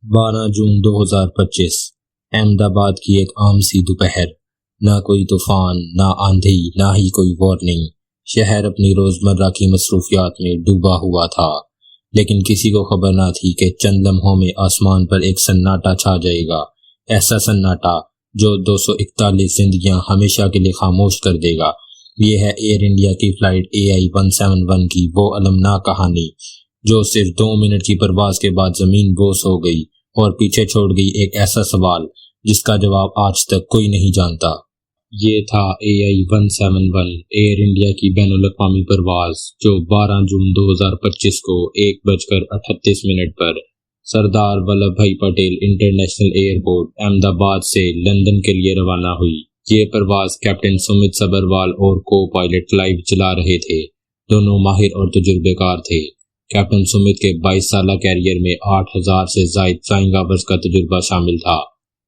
12 جون 2025 احمد آباد کی ایک عام سی دوپہر، نہ کوئی طوفان، نہ آندھی، نہ ہی کوئی وارننگ۔ شہر اپنی روزمرہ کی مصروفیات میں ڈوبا ہوا تھا، لیکن کسی کو خبر نہ تھی کہ چند لمحوں میں آسمان پر ایک سناٹا چھا جائے گا، ایسا سناٹا جو 241 زندگیاں ہمیشہ کے لیے خاموش کر دے گا۔ یہ ہے ایئر انڈیا کی فلائٹ AI-171 کی وہ المناک کہانی جو صرف 2 منٹ کی پرواز کے بعد زمین بوس ہو گئی اور پیچھے چھوڑ گئی ایک ایسا سوال جس کا جواب آج تک کوئی نہیں جانتا۔ یہ تھا AI-171 ایئر انڈیا کی بین الاقوامی پرواز جو 12 جون 2025 کو 1:38 پر سردار ولبھ بھائی پٹیل انٹرنیشنل ایئرپورٹ احمد آباد سے لندن کے لیے روانہ ہوئی۔ یہ پرواز کیپٹن سمت سبروال اور کو پائلٹ کلائیو چلا رہے تھے۔ دونوں ماہر اور تجربے کار تھے۔ کیپٹن سمت کے 22 سالہ کیریئر میں 8000 سے زائد فلائنگ آورز کا تجربہ شامل تھا۔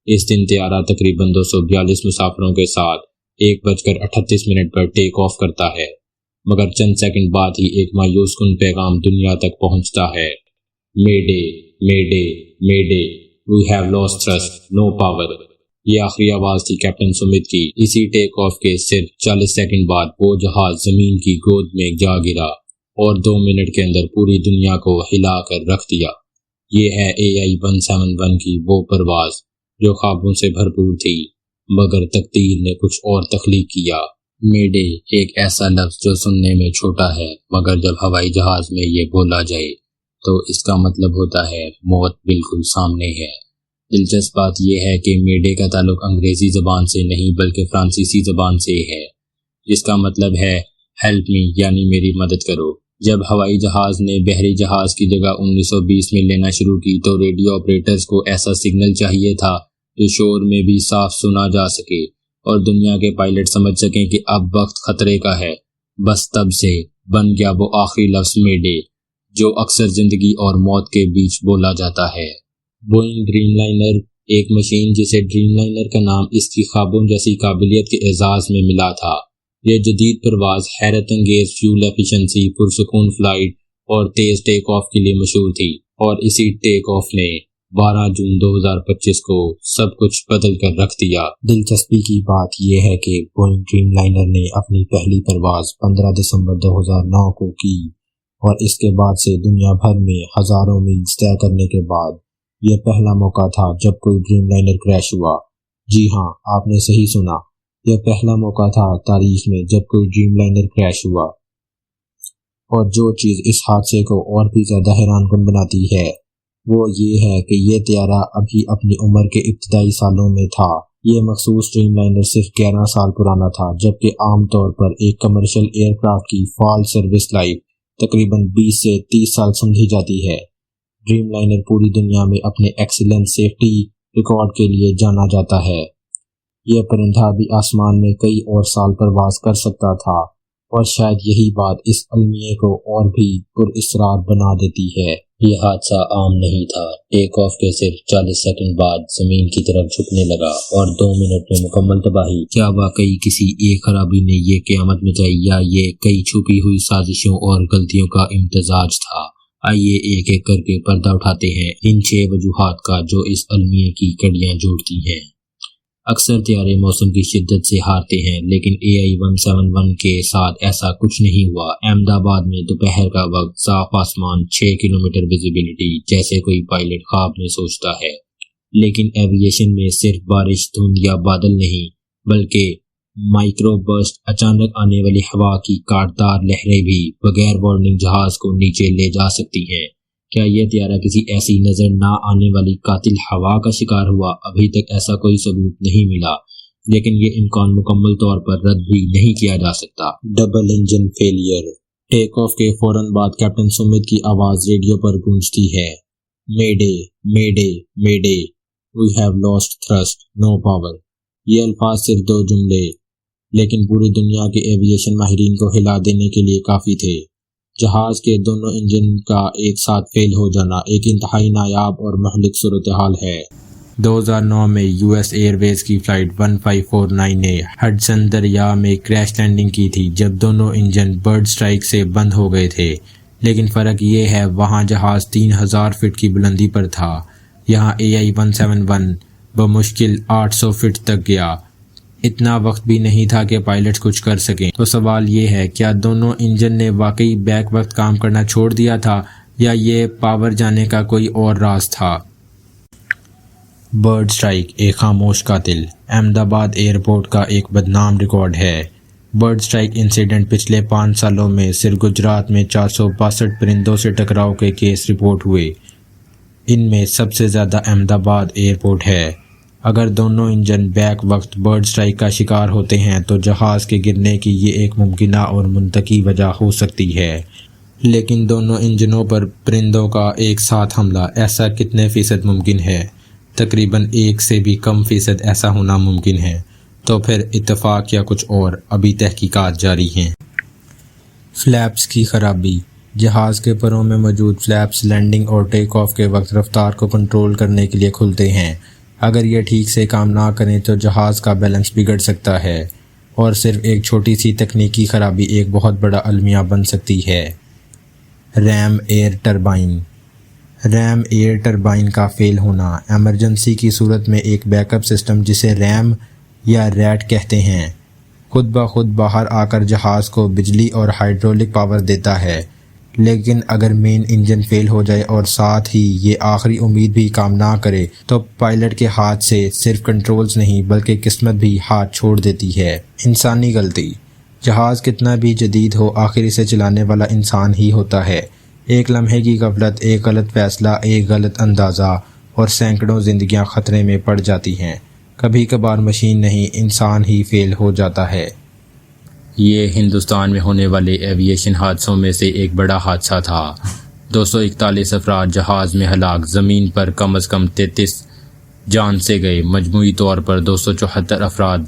اس دن طیارہ تقریباً 242 مسافروں کے ساتھ 1:38 پر ٹیک آف کرتا ہے، مگر چند سیکنڈ بعد ہی ایک مایوس کن پیغام دنیا تک پہنچتا ہے۔ مے day, may day, may day, we have lost thrust, no power. یہ آخری آواز تھی کیپٹن سمت کی۔ اسی ٹیک آف کے صرف 40 سیکنڈ بعد وہ جہاز زمین کی گود میں جا گرا اور 2 منٹ کے اندر پوری دنیا کو ہلا کر رکھ دیا۔ یہ ہے AI-171 کی وہ پرواز جو خوابوں سے بھرپور تھی، مگر تقدیر نے کچھ اور تخلیق کیا۔ مے ڈے ایک ایسا لفظ جو سننے میں چھوٹا ہے، مگر جب ہوائی جہاز میں یہ بولا جائے تو اس کا مطلب ہوتا ہے موت بالکل سامنے ہے۔ دلچسپ بات یہ ہے کہ مے ڈے کا تعلق انگریزی زبان سے نہیں بلکہ فرانسیسی زبان سے ہے، جس کا مطلب ہے ہیلپ می، یعنی میری مدد کرو۔ جب ہوائی جہاز نے بحری جہاز کی جگہ 1920 میں لینا شروع کی تو ریڈیو آپریٹرز کو ایسا سگنل چاہیے تھا جو شور میں بھی صاف سنا جا سکے اور دنیا کے پائلٹ سمجھ سکیں کہ اب وقت خطرے کا ہے۔ بس تب سے بن گیا وہ آخری لفظ مے ڈے، جو اکثر زندگی اور موت کے بیچ بولا جاتا ہے۔ بوئنگ ڈریم لائنر، ایک مشین جسے ڈریم لائنر کا نام اس کی خوابوں جیسی قابلیت کے اعزاز میں ملا تھا۔ یہ جدید پرواز حیرت انگیز فیول ایفیشنسی، پرسکون فلائٹ اور تیز ٹیک آف کے لیے مشہور تھی، اور اسی ٹیک آف نے 12 جون 2025 کو سب کچھ بدل کر رکھ دیا۔ دلچسپی کی بات یہ ہے کہ بوئنگ ڈریم لائنر نے اپنی پہلی پرواز 15 دسمبر 2009 کو کی، اور اس کے بعد سے دنیا بھر میں ہزاروں میلز طے کرنے کے بعد یہ پہلا موقع تھا جب کوئی ڈریم لائنر کریش ہوا۔ جی ہاں، آپ نے صحیح سنا، یہ پہلا موقع تھا تاریخ میں جب کوئی ڈریم لائنر کریش ہوا۔ اور جو چیز اس حادثے کو اور بھی زیادہ حیران کن بناتی ہے وہ یہ ہے کہ یہ طیارہ ابھی اپنی عمر کے ابتدائی سالوں میں تھا۔ یہ مخصوص ڈریم لائنر صرف 11 سال پرانا تھا، جبکہ عام طور پر ایک کمرشل ایئر کرافٹ کی فال سروس لائف تقریباً 20 سے 30 سال سمجھی جاتی ہے۔ ڈریم لائنر پوری دنیا میں اپنے ایکسیلنٹ سیفٹی ریکارڈ کے لیے جانا جاتا ہے۔ یہ پرندہ بھی آسمان میں کئی اور سال پرواز کر سکتا تھا، اور شاید یہی بات اس المیے کو اور بھی پراسرار بنا دیتی ہے۔ یہ حادثہ عام نہیں تھا۔ ٹیک آف کے صرف 40 سیکنڈ بعد زمین کی طرف جھکنے لگا اور 2 منٹ میں مکمل تباہی۔ کیا واقعی کسی ایک خرابی نے یہ قیامت مچائی، یا یہ کئی چھپی ہوئی سازشوں اور غلطیوں کا امتزاج تھا؟ آئیے ایک ایک کر کے پردہ اٹھاتے ہیں ان 6 وجوہات کا جو اس المیے کی کڑیاں جوڑتی ہیں۔ اکثر طیارے موسم کی شدت سے ہارتے ہیں، لیکن AI-171 کے ساتھ ایسا کچھ نہیں ہوا۔ احمد آباد میں دوپہر کا وقت، صاف آسمان، 6 کلومیٹر ویزیبلٹی، جیسے کوئی پائلٹ خواب میں سوچتا ہے۔ لیکن ایوییشن میں صرف بارش، دھند یا بادل نہیں، بلکہ مائکرو برسٹ، اچانک آنے والی ہوا کی کاٹدار لہریں بھی بغیر وارننگ جہاز کو نیچے لے جا سکتی ہیں۔ کیا یہ طیارہ کسی ایسی نظر نہ آنے والی قاتل ہوا کا شکار ہوا؟ ابھی تک ایسا کوئی ثبوت نہیں ملا، لیکن یہ امکان مکمل طور پر رد بھی نہیں کیا جا سکتا۔ Double engine failure. Take of کے فوراً بعد کیپٹن سمت کی آواز ریڈیو پر گونجتی ہے، مے day, may day, may day, we have lost thrust, no power. یہ الفاظ صرف 2 جملے، لیکن پوری دنیا کے ایوییشن ماہرین کو ہلا دینے کے لیے کافی تھے۔ جہاز کے دونوں انجن کا ایک ساتھ فیل ہو جانا ایک انتہائی نایاب اور مہلک صورتحال ہے۔ 2009 میں US ایئر ویز کی فلائٹ 1549 نے ہڈسن دریا میں کریش لینڈنگ کی تھی جب دونوں انجن برڈ سٹرائک سے بند ہو گئے تھے، لیکن فرق یہ ہے وہاں جہاز 3000 فٹ کی بلندی پر تھا۔ یہاں AI-171 بمشکل 800 فٹ تک گیا۔ اتنا وقت بھی نہیں تھا کہ پائلٹس کچھ کر سکیں۔ تو سوال یہ ہے، کیا دونوں انجن نے واقعی بیک وقت کام کرنا چھوڑ دیا تھا یا یہ پاور جانے کا کوئی اور راز تھا؟ برڈ سٹرائک، ایک خاموش قاتل۔ احمد آباد ایئرپورٹ کا ایک بدنام ریکارڈ ہے۔ برڈ سٹرائک انسیڈنٹ پچھلے 5 سالوں میں صرف گجرات میں 462 پرندوں سے ٹکراؤ کے کیس رپورٹ ہوئے۔ ان میں سب سے زیادہ احمد آباد ایئرپورٹ ہے۔ اگر دونوں انجن بیک وقت برڈ سٹرائک کا شکار ہوتے ہیں تو جہاز کے گرنے کی یہ ایک ممکنہ اور منطقی وجہ ہو سکتی ہے، لیکن دونوں انجنوں پر پرندوں کا ایک ساتھ حملہ، ایسا کتنے فیصد ممکن ہے؟ تقریباً 1 سے بھی کم فیصد ایسا ہونا ممکن ہے۔ تو پھر اتفاق یا کچھ اور؟ ابھی تحقیقات جاری ہیں۔ فلیپس کی خرابی۔ جہاز کے پروں میں موجود فلیپس لینڈنگ اور ٹیک آف کے وقت رفتار کو کنٹرول کرنے کے لیے کھلتے ہیں۔ اگر یہ ٹھیک سے کام نہ کریں تو جہاز کا بیلنس بگڑ سکتا ہے، اور صرف ایک چھوٹی سی تکنیکی خرابی ایک بہت بڑا المیہ بن سکتی ہے۔ Ram air turbine. Ram air turbine کا فیل ہونا ایمرجنسی کی صورت میں ایک بیک اپ سسٹم، جسے ریم یا ریٹ کہتے ہیں، خود بخود باہر آ کر جہاز کو بجلی اور ہائیڈرولک پاور دیتا ہے۔ لیکن اگر مین انجن فیل ہو جائے اور ساتھ ہی یہ آخری امید بھی کام نہ کرے تو پائلٹ کے ہاتھ سے صرف کنٹرولز نہیں بلکہ قسمت بھی ہاتھ چھوڑ دیتی ہے۔ انسانی غلطی۔ جہاز کتنا بھی جدید ہو، آخر اسے چلانے والا انسان ہی ہوتا ہے۔ ایک لمحے کی غفلت، ایک غلط فیصلہ، ایک غلط اندازہ اور سینکڑوں زندگیاں خطرے میں پڑ جاتی ہیں۔ کبھی کبھار مشین نہیں، انسان ہی فیل ہو جاتا ہے۔ یہ ہندوستان میں ہونے والے ایویشن حادثوں میں سے ایک بڑا حادثہ تھا۔ 241 افراد جہاز میں ہلاک، زمین پر کم از کم 33 جان سے گئے۔ مجموعی طور پر 274 افراد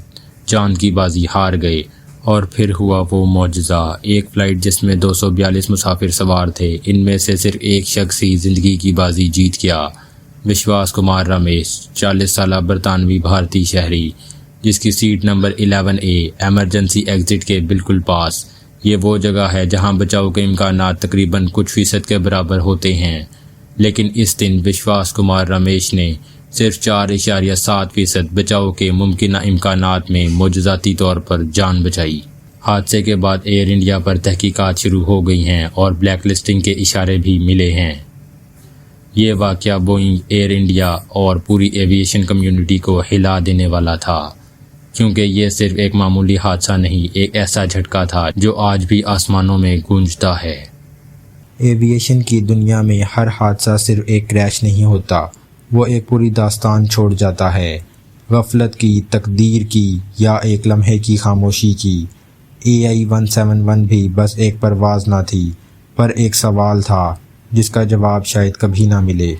جان کی بازی ہار گئے۔ اور پھر ہوا وہ معجزہ، ایک فلائٹ جس میں 242 مسافر سوار تھے، ان میں سے صرف ایک شخص ہی زندگی کی بازی جیت گیا۔ وشواس کمار رمیش، 40 سالہ برطانوی بھارتی شہری، جس کی set number 11A emergency exit کے بالکل پاس۔ یہ وہ جگہ ہے جہاں بچاؤ کے امکانات تقریباً کچھ فیصد کے برابر ہوتے ہیں، لیکن اس دن وشواس کمار رمیش نے صرف 4.7% بچاؤ کے ممکنہ امکانات میں معجزاتی طور پر جان بچائی۔ حادثے کے بعد ایئر انڈیا پر تحقیقات شروع ہو گئی ہیں اور بلیک لسٹنگ کے اشارے بھی ملے ہیں۔ یہ واقعہ بوئنگ، ایئر انڈیا اور پوری ایویشن کمیونٹی کو ہلا دینے والا تھا، کیونکہ یہ صرف ایک معمولی حادثہ نہیں، ایک ایسا جھٹکا تھا جو آج بھی آسمانوں میں گونجتا ہے۔ ایویشن کی دنیا میں ہر حادثہ صرف ایک کریش نہیں ہوتا، وہ ایک پوری داستان چھوڑ جاتا ہے، غفلت کی، تقدیر کی، یا ایک لمحے کی خاموشی کی۔ AI-171 بھی بس ایک پرواز نہ تھی، پر ایک سوال تھا جس کا جواب شاید کبھی نہ ملے۔